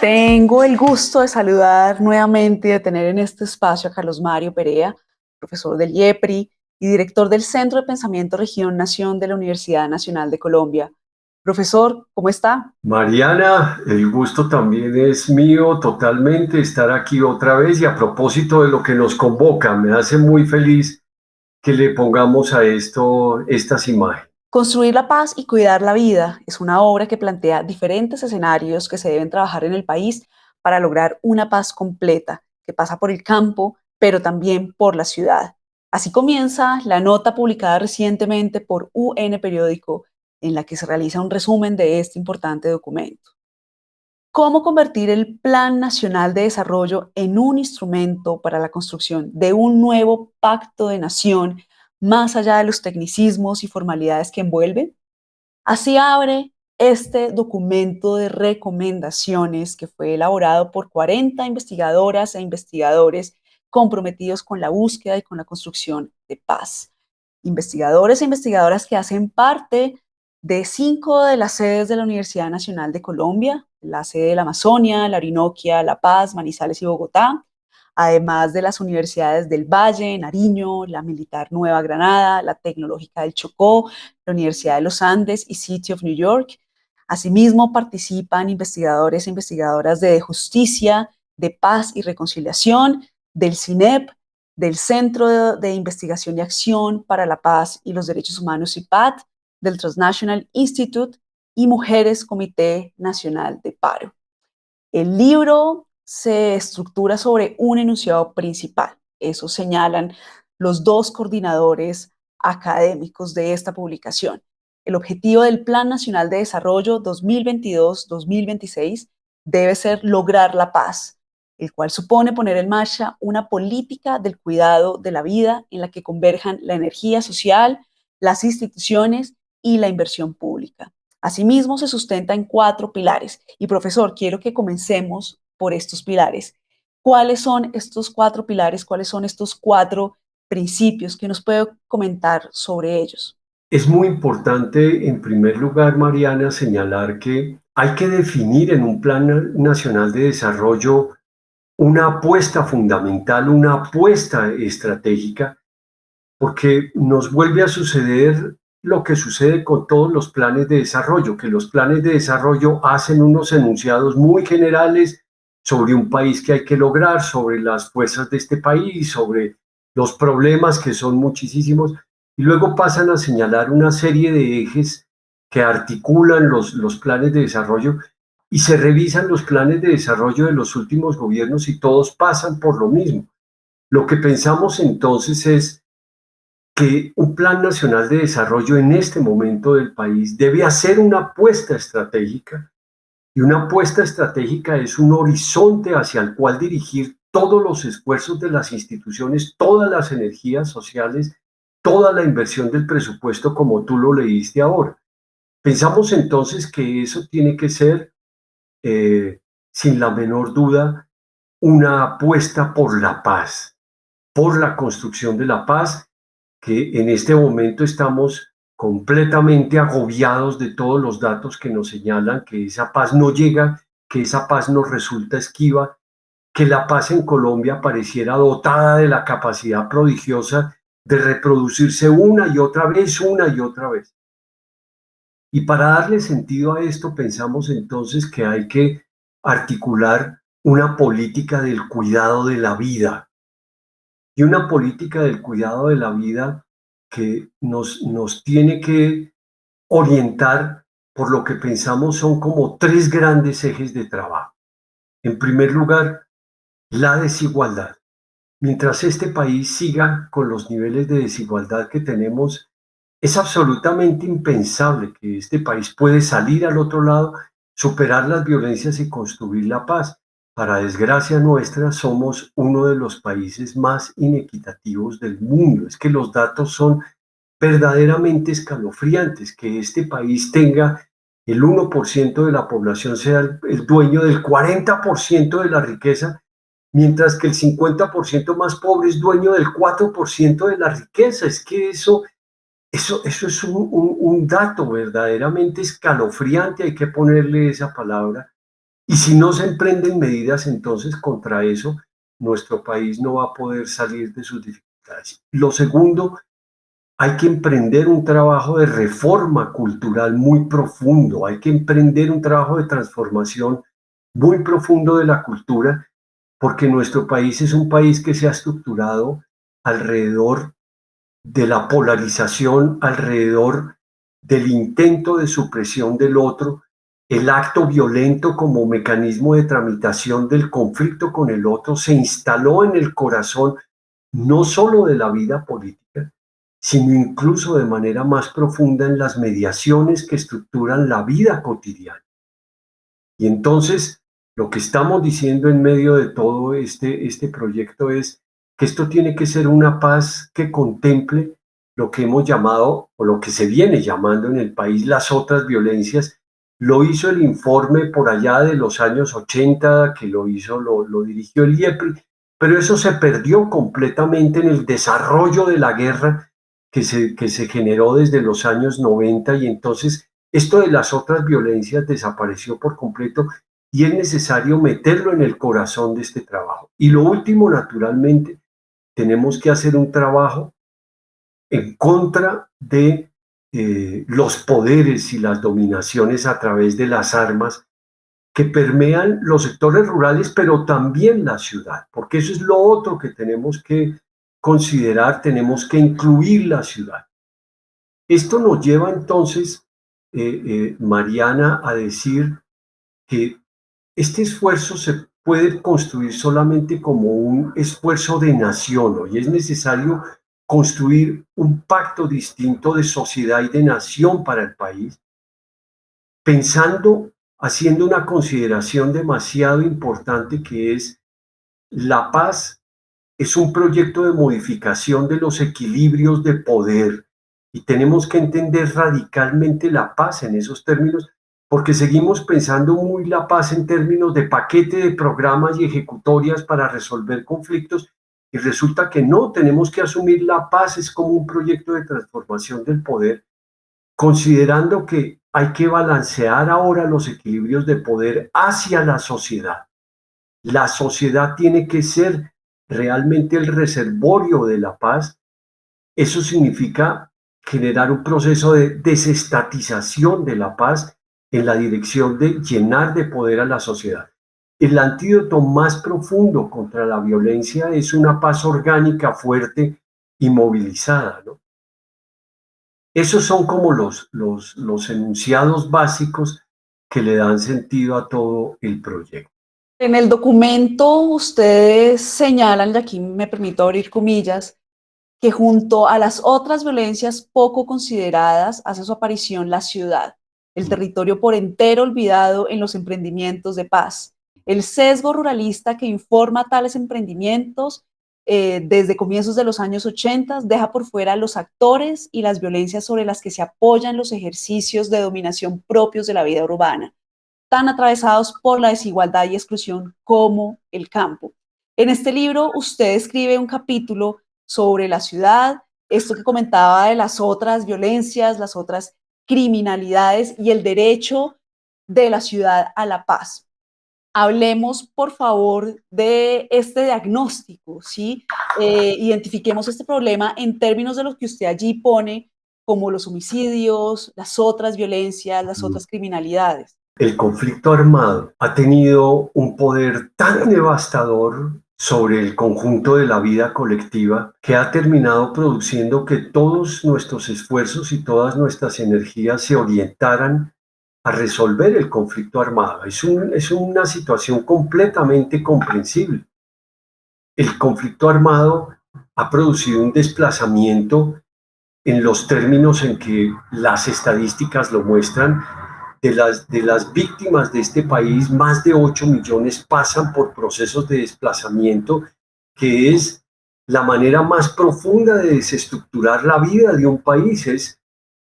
Tengo el gusto de saludar nuevamente y de tener en este espacio a Carlos Mario Perea, profesor del IEPRI y director del Centro de Pensamiento Región Nación de la Universidad Nacional de Colombia. Profesor, ¿cómo está? Mariana, el gusto también es mío totalmente estar aquí otra vez y a propósito de lo que nos convoca, me hace muy feliz que le pongamos a esto estas imágenes. Construir la paz y cuidar la vida es una obra que plantea diferentes escenarios que se deben trabajar en el país para lograr una paz completa, que pasa por el campo, pero también por la ciudad. Así comienza la nota publicada recientemente por UN Periódico, en la que se realiza un resumen de este importante documento. ¿Cómo convertir el Plan Nacional de Desarrollo en un instrumento para la construcción de un nuevo pacto de nación más allá de los tecnicismos y formalidades que envuelve? Así abre este documento de recomendaciones que fue elaborado por 40 investigadoras e investigadores comprometidos con la búsqueda y con la construcción de paz. Investigadores e investigadoras que hacen parte de 5 de las sedes de la Universidad Nacional de Colombia, la sede de la Amazonia, la Orinoquia, La Paz, Manizales y Bogotá, además de las universidades del Valle, Nariño, la Militar Nueva Granada, la Tecnológica del Chocó, la Universidad de los Andes y City of New York. Asimismo, participan investigadores e investigadoras de justicia, de paz y reconciliación, del CINEP, del Centro de Investigación y Acción para la Paz y los Derechos Humanos CIPAT, del Transnational Institute y Mujeres Comité Nacional de Paro. El libro se estructura sobre un enunciado principal. Eso señalan los dos coordinadores académicos de esta publicación. El objetivo del Plan Nacional de Desarrollo 2022-2026 debe ser lograr la paz, el cual supone poner en marcha una política del cuidado de la vida en la que converjan la energía social, las instituciones y la inversión pública. Asimismo, se sustenta en 4 pilares. Y profesor, quiero que comencemos por estos pilares. ¿Cuáles son estos 4 pilares? ¿Cuáles son estos 4 principios que nos puede comentar sobre ellos? Es muy importante, en primer lugar, Mariana, señalar que hay que definir en un plan nacional de desarrollo una apuesta fundamental, una apuesta estratégica porque nos vuelve a suceder lo que sucede con todos los planes de desarrollo, que los planes de desarrollo hacen unos enunciados muy generales sobre un país que hay que lograr, sobre las fuerzas de este país, sobre los problemas que son muchísimos, y luego pasan a señalar una serie de ejes que articulan los planes de desarrollo y se revisan los planes de desarrollo de los últimos gobiernos y todos pasan por lo mismo. Lo que pensamos entonces es que un plan nacional de desarrollo en este momento del país debe hacer una apuesta estratégica, y una apuesta estratégica es un horizonte hacia el cual dirigir todos los esfuerzos de las instituciones, todas las energías sociales, toda la inversión del presupuesto como tú lo leíste ahora. Pensamos entonces que eso tiene que ser, sin la menor duda, una apuesta por la paz, por la construcción de la paz, que en este momento estamos completamente agobiados de todos los datos que nos señalan que esa paz no llega, que esa paz nos resulta esquiva, que la paz en Colombia pareciera dotada de la capacidad prodigiosa de reproducirse una y otra vez, una y otra vez. Y para darle sentido a esto, pensamos entonces que hay que articular una política del cuidado de la vida, y una política del cuidado de la vida que nos tiene que orientar por lo que pensamos son como 3 grandes ejes de trabajo. En primer lugar, la desigualdad. Mientras este país siga con los niveles de desigualdad que tenemos, es absolutamente impensable que este país puede salir al otro lado, superar las violencias y construir la paz. Para desgracia nuestra, somos uno de los países más inequitativos del mundo. Es que los datos son verdaderamente escalofriantes, que este país tenga el 1% de la población sea el dueño del 40% de la riqueza, mientras que el 50% más pobre es dueño del 4% de la riqueza. Es que eso es un dato verdaderamente escalofriante, hay que ponerle esa palabra, Y si no se emprenden medidas entonces contra eso, nuestro país no va a poder salir de sus dificultades. Lo segundo, hay que emprender un trabajo de reforma cultural muy profundo, hay que emprender un trabajo de transformación muy profundo de la cultura, porque nuestro país es un país que se ha estructurado alrededor de la polarización, alrededor del intento de supresión del otro, el acto violento como mecanismo de tramitación del conflicto con el otro se instaló en el corazón no solo de la vida política, sino incluso de manera más profunda en las mediaciones que estructuran la vida cotidiana. Y entonces, lo que estamos diciendo en medio de todo este proyecto es que esto tiene que ser una paz que contemple lo que hemos llamado, o lo que se viene llamando en el país, las otras violencias. Lo hizo el informe por allá de los años 80, que lo dirigió el IEPRI, pero eso se perdió completamente en el desarrollo de la guerra que se generó desde los años 90, y entonces esto de las otras violencias desapareció por completo y es necesario meterlo en el corazón de este trabajo. Y lo último, naturalmente, tenemos que hacer un trabajo en contra de los poderes y las dominaciones a través de las armas que permean los sectores rurales, pero también la ciudad, porque eso es lo otro que tenemos que considerar, tenemos que incluir la ciudad. Esto nos lleva entonces, Mariana, a decir que este esfuerzo se puede construir solamente como un esfuerzo de nación. Hoy es necesario construir un pacto distinto de sociedad y de nación para el país, pensando, haciendo una consideración demasiado importante, que es la paz es un proyecto de modificación de los equilibrios de poder, y tenemos que entender radicalmente la paz en esos términos, porque seguimos pensando muy la paz en términos de paquete de programas y ejecutorias para resolver conflictos, y resulta que no, tenemos que asumir la paz es como un proyecto de transformación del poder, considerando que hay que balancear ahora los equilibrios de poder hacia la sociedad. La sociedad tiene que ser realmente el reservorio de la paz. Eso significa generar un proceso de desestatización de la paz en la dirección de llenar de poder a la sociedad. El antídoto más profundo contra la violencia es una paz orgánica, fuerte y movilizada, ¿no? Esos son como los enunciados básicos que le dan sentido a todo el proyecto. En el documento ustedes señalan, y aquí me permito abrir comillas, que junto a las otras violencias poco consideradas hace su aparición la ciudad, el territorio por entero olvidado en los emprendimientos de paz, el sesgo ruralista que informa tales emprendimientos desde comienzos de los años 80 deja por fuera los actores y las violencias sobre las que se apoyan los ejercicios de dominación propios de la vida urbana, tan atravesados por la desigualdad y exclusión como el campo. En este libro usted escribe un capítulo sobre la ciudad, esto que comentaba de las otras violencias, las otras criminalidades y el derecho de la ciudad a la paz. Hablemos, por favor, de este diagnóstico, ¿sí? Identifiquemos este problema en términos de lo que usted allí pone como los homicidios, las otras violencias, las otras criminalidades. El conflicto armado ha tenido un poder tan devastador sobre el conjunto de la vida colectiva que ha terminado produciendo que todos nuestros esfuerzos y todas nuestras energías se orientaran a resolver el conflicto armado. Es una situación completamente comprensible. El conflicto armado ha producido un desplazamiento en los términos en que las estadísticas lo muestran. De las víctimas de este país, más de 8 millones pasan por procesos de desplazamiento, que es la manera más profunda de desestructurar la vida de un país, es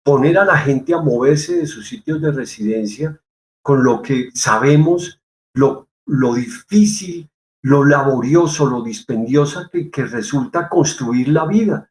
poner a la gente a moverse de sus sitios de residencia, con lo que sabemos lo difícil, lo laborioso, lo dispendiosa que resulta construir la vida.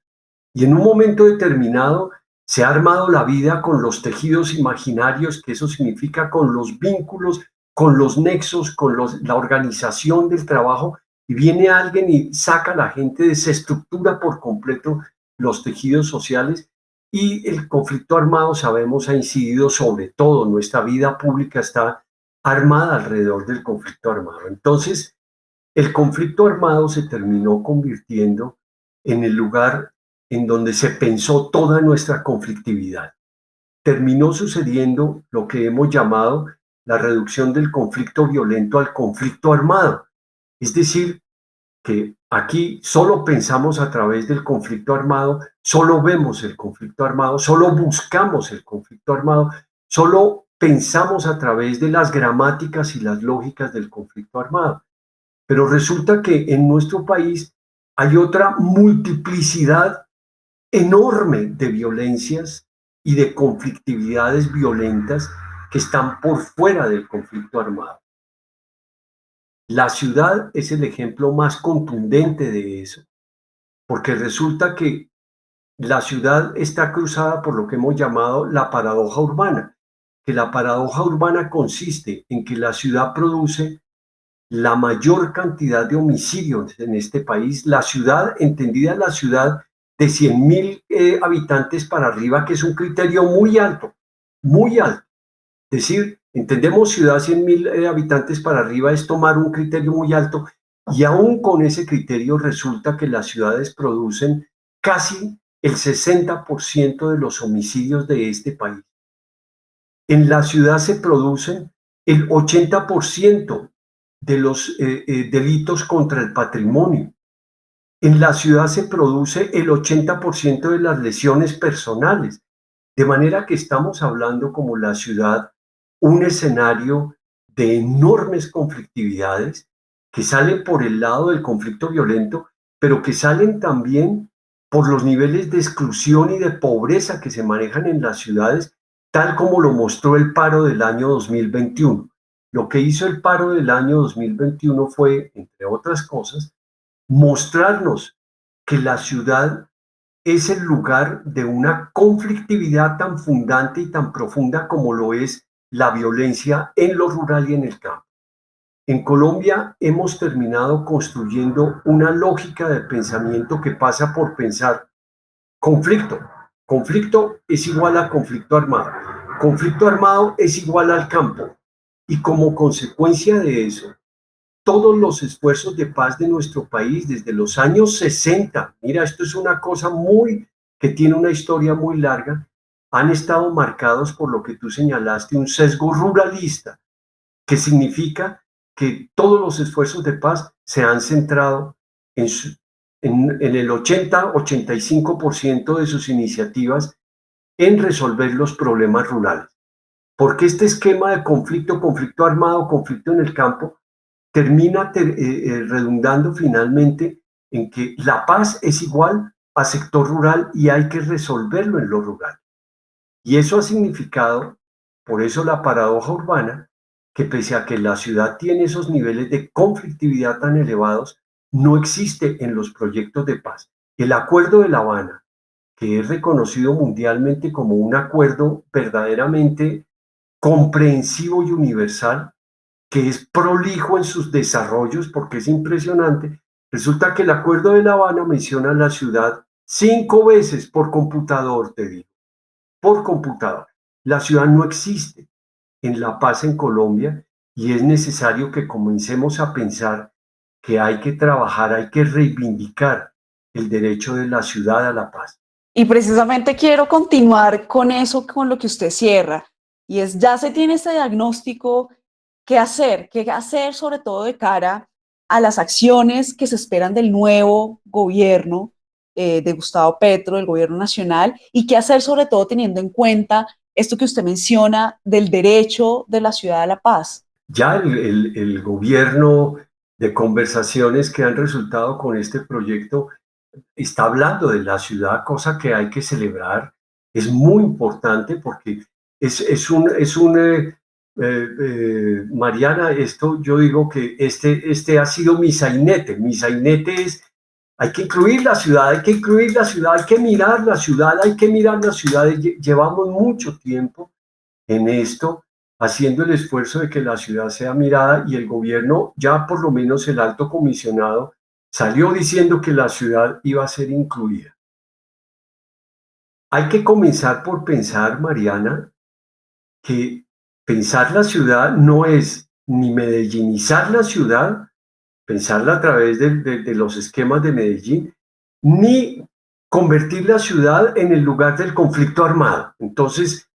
Y en un momento determinado se ha armado la vida con los tejidos imaginarios, que eso significa con los vínculos con los nexos, con la organización del trabajo, y viene alguien y saca a la gente, desestructura por completo los tejidos sociales, y el conflicto armado, sabemos, ha incidido sobre todo, nuestra vida pública está armada alrededor del conflicto armado. Entonces, el conflicto armado se terminó convirtiendo en el lugar en donde se pensó toda nuestra conflictividad. Terminó sucediendo lo que hemos llamado la reducción del conflicto violento al conflicto armado. Es decir, que aquí solo pensamos a través del conflicto armado, solo vemos el conflicto armado, solo buscamos el conflicto armado, solo pensamos a través de las gramáticas y las lógicas del conflicto armado. Pero resulta que en nuestro país hay otra multiplicidad enorme de violencias y de conflictividades violentas que están por fuera del conflicto armado. La ciudad es el ejemplo más contundente de eso, porque resulta que la ciudad está cruzada por lo que hemos llamado la paradoja urbana, que la paradoja urbana consiste en que la ciudad produce la mayor cantidad de homicidios en este país, la ciudad, entendida la ciudad de 100.000 habitantes para arriba, que es un criterio muy alto, muy alto. Es decir, entendemos ciudad 100.000 habitantes para arriba es tomar un criterio muy alto, y aún con ese criterio resulta que las ciudades producen casi el 60% de los homicidios de este país. En la ciudad se producen el 80% de los delitos contra el patrimonio. En la ciudad se produce el 80% de las lesiones personales. De manera que estamos hablando como la ciudad, un escenario de enormes conflictividades que salen por el lado del conflicto violento, pero que salen también por los niveles de exclusión y de pobreza que se manejan en las ciudades, tal como lo mostró el paro del año 2021. Lo que hizo el paro del año 2021 fue, entre otras cosas, mostrarnos que la ciudad es el lugar de una conflictividad tan fundante y tan profunda como lo es la violencia en lo rural y en el campo. En Colombia hemos terminado construyendo una lógica de pensamiento que pasa por pensar conflicto. Conflicto es igual a conflicto armado. Conflicto armado es igual al campo. Y como consecuencia de eso, todos los esfuerzos de paz de nuestro país desde los años 60, mira, esto es una cosa que tiene una historia muy larga, han estado marcados por lo que tú señalaste, un sesgo ruralista, que significa que todos los esfuerzos de paz se han centrado en el 80-85% de sus iniciativas en resolver los problemas rurales. Porque este esquema de conflicto, conflicto armado, conflicto en el campo, termina redundando finalmente en que la paz es igual a sector rural y hay que resolverlo en lo rural. Y eso ha significado, por eso la paradoja urbana, que pese a que la ciudad tiene esos niveles de conflictividad tan elevados, no existe en los proyectos de paz. El Acuerdo de La Habana, que es reconocido mundialmente como un acuerdo verdaderamente comprensivo y universal, que es prolijo en sus desarrollos porque es impresionante, resulta que el Acuerdo de La Habana menciona la ciudad 5 veces por computador, te digo, por computador. La ciudad no existe en la paz en Colombia, y es necesario que comencemos a pensar que hay que trabajar, hay que reivindicar el derecho de la ciudad a la paz. Y precisamente quiero continuar con eso, con lo que usted cierra, y es, ya se tiene este diagnóstico, ¿qué hacer? ¿Qué hacer sobre todo de cara a las acciones que se esperan del nuevo gobierno de Gustavo Petro, del gobierno nacional? ¿Y qué hacer sobre todo teniendo en cuenta esto que usted menciona del derecho de la ciudad a la paz? Ya el gobierno, de conversaciones que han resultado con este proyecto, está hablando de la ciudad, cosa que hay que celebrar. Es muy importante porque Mariana, esto yo digo que este ha sido mi sainete. Mi sainete es, hay que incluir la ciudad, hay que incluir la ciudad, hay que mirar la ciudad, hay que mirar la ciudad. Llevamos mucho tiempo en esto, haciendo el esfuerzo de que la ciudad sea mirada, y el gobierno, ya por lo menos el alto comisionado, salió diciendo que la ciudad iba a ser incluida. Hay que comenzar por pensar, Mariana, que pensar la ciudad no es ni medellinizar la ciudad, pensarla a través de los esquemas de Medellín, ni convertir la ciudad en el lugar del conflicto armado. Entonces,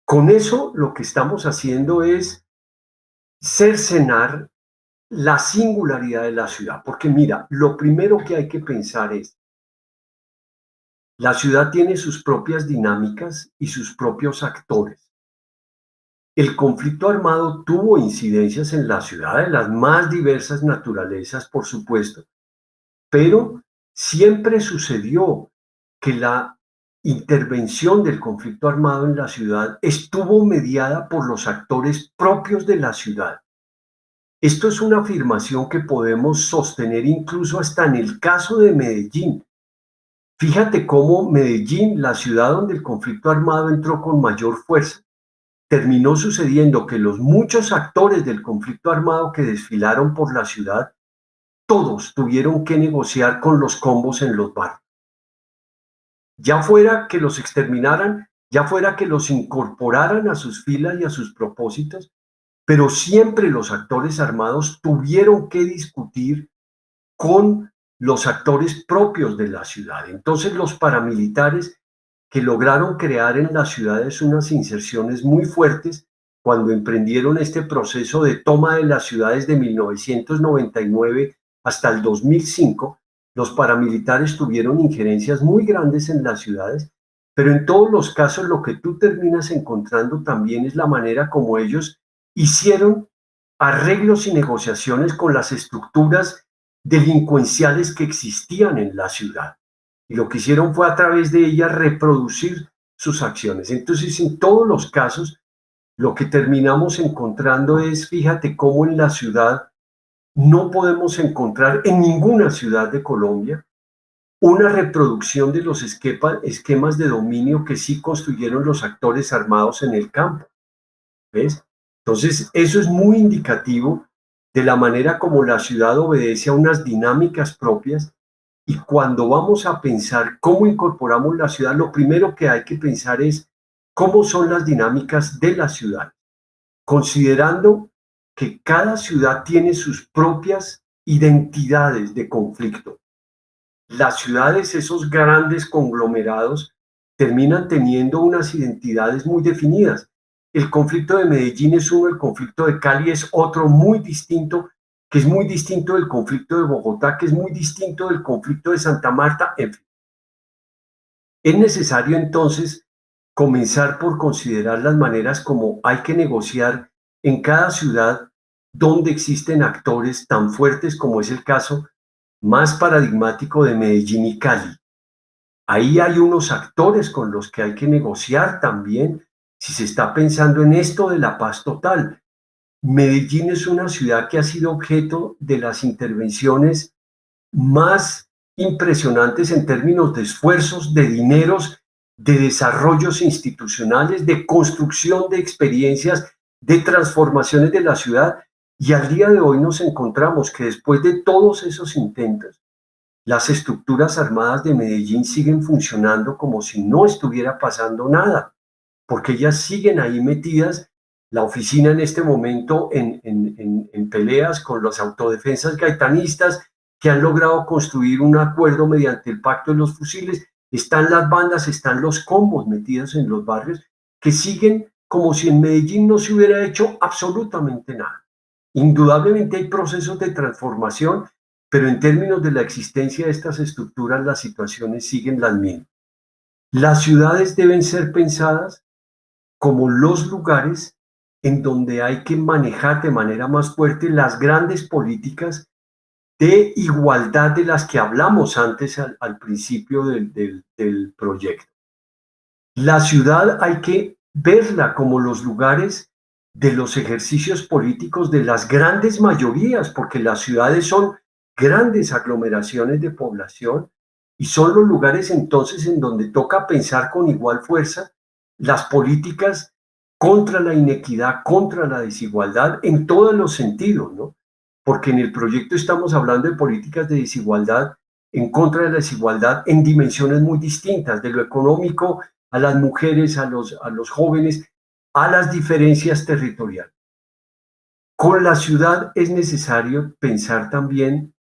con eso lo que estamos haciendo es cercenar la singularidad de la ciudad, porque mira, lo primero que hay que pensar es, la ciudad tiene sus propias dinámicas y sus propios actores. El conflicto armado tuvo incidencias en la ciudad de las más diversas naturalezas, por supuesto, pero siempre sucedió que la intervención del conflicto armado en la ciudad estuvo mediada por los actores propios de la ciudad. Esto es una afirmación que podemos sostener incluso hasta en el caso de Medellín. Fíjate cómo Medellín, la ciudad donde el conflicto armado entró con mayor fuerza, terminó sucediendo que los muchos actores del conflicto armado que desfilaron por la ciudad, todos tuvieron que negociar con los combos en los barrios. Ya fuera que los exterminaran, ya fuera que los incorporaran a sus filas y a sus propósitos, pero siempre los actores armados tuvieron que discutir con los actores propios de la ciudad. Entonces los paramilitares que lograron crear en las ciudades unas inserciones muy fuertes cuando emprendieron este proceso de toma de las ciudades de 1999 hasta el 2005, los paramilitares tuvieron injerencias muy grandes en las ciudades, pero en todos los casos lo que tú terminas encontrando también es la manera como ellos hicieron arreglos y negociaciones con las estructuras delincuenciales que existían en la ciudad. Y lo que hicieron fue a través de ellas reproducir sus acciones. Entonces, en todos los casos, lo que terminamos encontrando es, fíjate cómo en la ciudad no podemos encontrar en ninguna ciudad de Colombia una reproducción de los esquemas de dominio que sí construyeron los actores armados en el campo. ¿Ves? Entonces, eso es muy indicativo de la manera como la ciudad obedece a unas dinámicas propias, y cuando vamos a pensar cómo incorporamos la ciudad, lo primero que hay que pensar es cómo son las dinámicas de la ciudad, considerando que cada ciudad tiene sus propias identidades de conflicto. Las ciudades, esos grandes conglomerados, terminan teniendo unas identidades muy definidas. El conflicto de Medellín es uno, el conflicto de Cali es otro muy distinto, que es muy distinto del conflicto de Bogotá, que es muy distinto del conflicto de Santa Marta, en fin. Es necesario entonces comenzar por considerar las maneras como hay que negociar en cada ciudad donde existen actores tan fuertes como es el caso más paradigmático de Medellín y Cali. Ahí hay unos actores con los que hay que negociar también si se está pensando en esto de la paz total. Medellín es una ciudad que ha sido objeto de las intervenciones más impresionantes en términos de esfuerzos, de dineros, de desarrollos institucionales, de construcción de experiencias, de transformaciones de la ciudad. Y al día de hoy nos encontramos que después de todos esos intentos, las estructuras armadas de Medellín siguen funcionando como si no estuviera pasando nada, porque ellas siguen ahí metidas. La oficina en este momento en peleas con las autodefensas gaitanistas que han logrado construir un acuerdo mediante el pacto de los fusiles. Están las bandas, están los combos metidos en los barrios que siguen como si en Medellín no se hubiera hecho absolutamente nada. Indudablemente hay procesos de transformación, pero en términos de la existencia de estas estructuras, las situaciones siguen las mismas. Las ciudades deben ser pensadas como los lugares en donde hay que manejar de manera más fuerte las grandes políticas de igualdad de las que hablamos antes al principio del proyecto. La ciudad hay que verla como los lugares de los ejercicios políticos de las grandes mayorías, porque las ciudades son grandes aglomeraciones de población y son los lugares entonces en donde toca pensar con igual fuerza las políticas contra la inequidad, contra la desigualdad en todos los sentidos, ¿no? Porque en el proyecto estamos hablando de políticas de desigualdad, en contra de la desigualdad en dimensiones muy distintas, de lo económico a las mujeres, a los jóvenes, a las diferencias territoriales. Con la ciudad es necesario pensar también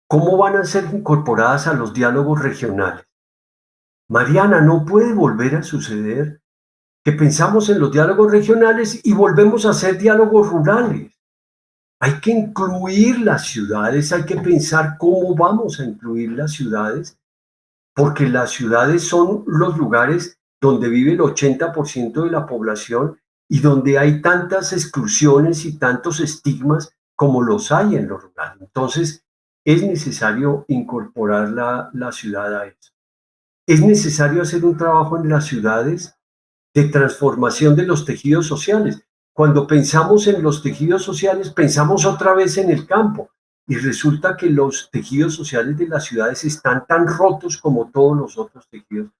cómo van a ser incorporadas a los diálogos regionales. Mariana, no puede volver a suceder que pensamos en los diálogos regionales y volvemos a hacer diálogos rurales. Hay que incluir las ciudades, hay que pensar cómo vamos a incluir las ciudades, porque las ciudades son los lugares donde vive el 80% de la población y donde hay tantas exclusiones y tantos estigmas como los hay en lo rural. Entonces, es necesario incorporar la ciudad a eso. Es necesario hacer un trabajo en las ciudades de transformación de los tejidos sociales. Cuando pensamos en los tejidos sociales, pensamos otra vez en el campo y resulta que los tejidos sociales de las ciudades están tan rotos como todos los otros tejidos.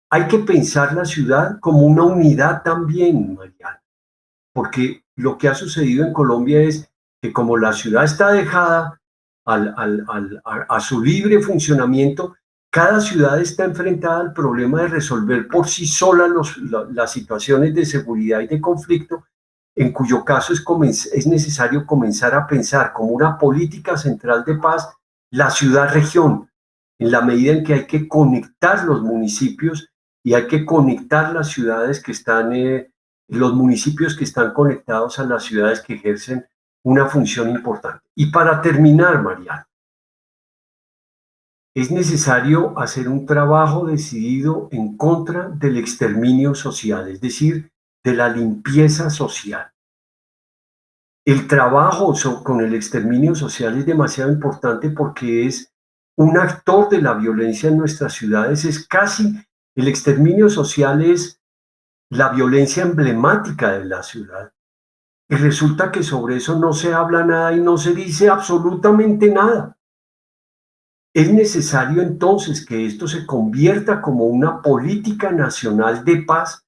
Hay que pensar la ciudad como una unidad también, Mariana, porque lo que ha sucedido en Colombia es que como la ciudad está dejada a su libre funcionamiento, cada ciudad está enfrentada al problema de resolver por sí sola las situaciones de seguridad y de conflicto, en cuyo caso es necesario comenzar a pensar como una política central de paz la ciudad-región, en la medida en que hay que conectar los municipios y hay que conectar las ciudades que están, los municipios que están conectados a las ciudades que ejercen una función importante. Y para terminar, Mariana, es necesario hacer un trabajo decidido en contra del exterminio social, es decir, de la limpieza social. El trabajo con el exterminio social es demasiado importante porque es un actor de la violencia en nuestras ciudades, es casi, el exterminio social es la violencia emblemática de la ciudad. Y resulta que sobre eso no se habla nada y no se dice absolutamente nada. Es necesario entonces que esto se convierta como una política nacional de paz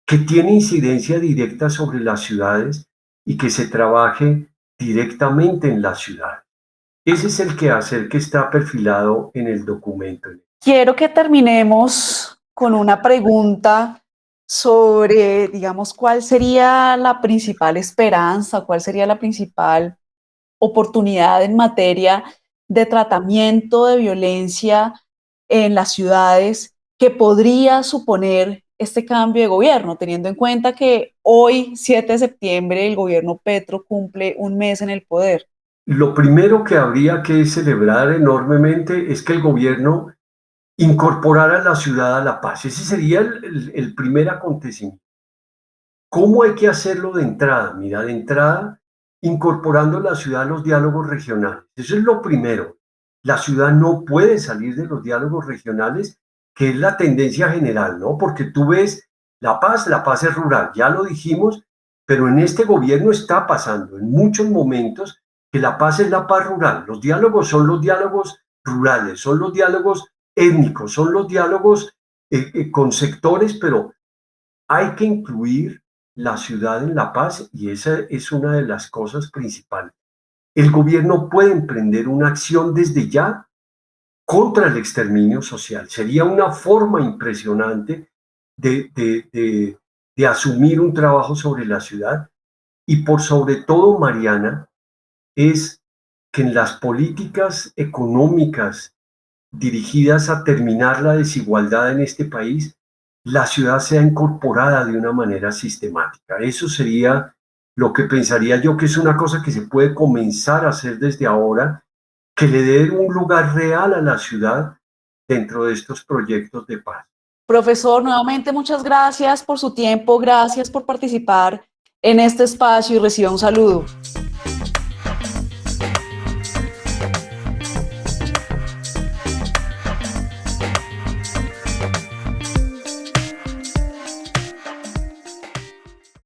que tiene incidencia directa sobre las ciudades y que se trabaje directamente en la ciudad. Ese es el quehacer que está perfilado en el documento. Quiero que terminemos con una pregunta sobre, digamos, cuál sería la principal esperanza, cuál sería la principal oportunidad en materia de tratamiento de violencia en las ciudades que podría suponer este cambio de gobierno, teniendo en cuenta que hoy, 7 de septiembre, el gobierno Petro cumple un mes en el poder. Lo primero que habría que celebrar enormemente es que el gobierno incorporara a la ciudad a la paz. Ese sería el primer acontecimiento. ¿Cómo hay que hacerlo de entrada? Mira, de entrada, incorporando la ciudad a los diálogos regionales. Eso es lo primero. La ciudad no puede salir de los diálogos regionales, que es la tendencia general, ¿no? Porque tú ves la paz es rural, ya lo dijimos, pero en este gobierno está pasando en muchos momentos que la paz es la paz rural. Los diálogos son los diálogos rurales, son los diálogos étnicos, son los diálogos con sectores, pero hay que incluir la ciudad en la paz y esa es una de las cosas principales. El gobierno puede emprender una acción desde ya contra el exterminio social. Sería una forma impresionante de asumir un trabajo sobre la ciudad y por sobre todo, Mariana, es que en las políticas económicas dirigidas a terminar la desigualdad en este país, la ciudad sea incorporada de una manera sistemática. Eso sería lo que pensaría yo que es una cosa que se puede comenzar a hacer desde ahora, que le dé un lugar real a la ciudad dentro de estos proyectos de paz. Profesor, nuevamente muchas gracias por su tiempo, gracias por participar en este espacio y reciba un saludo.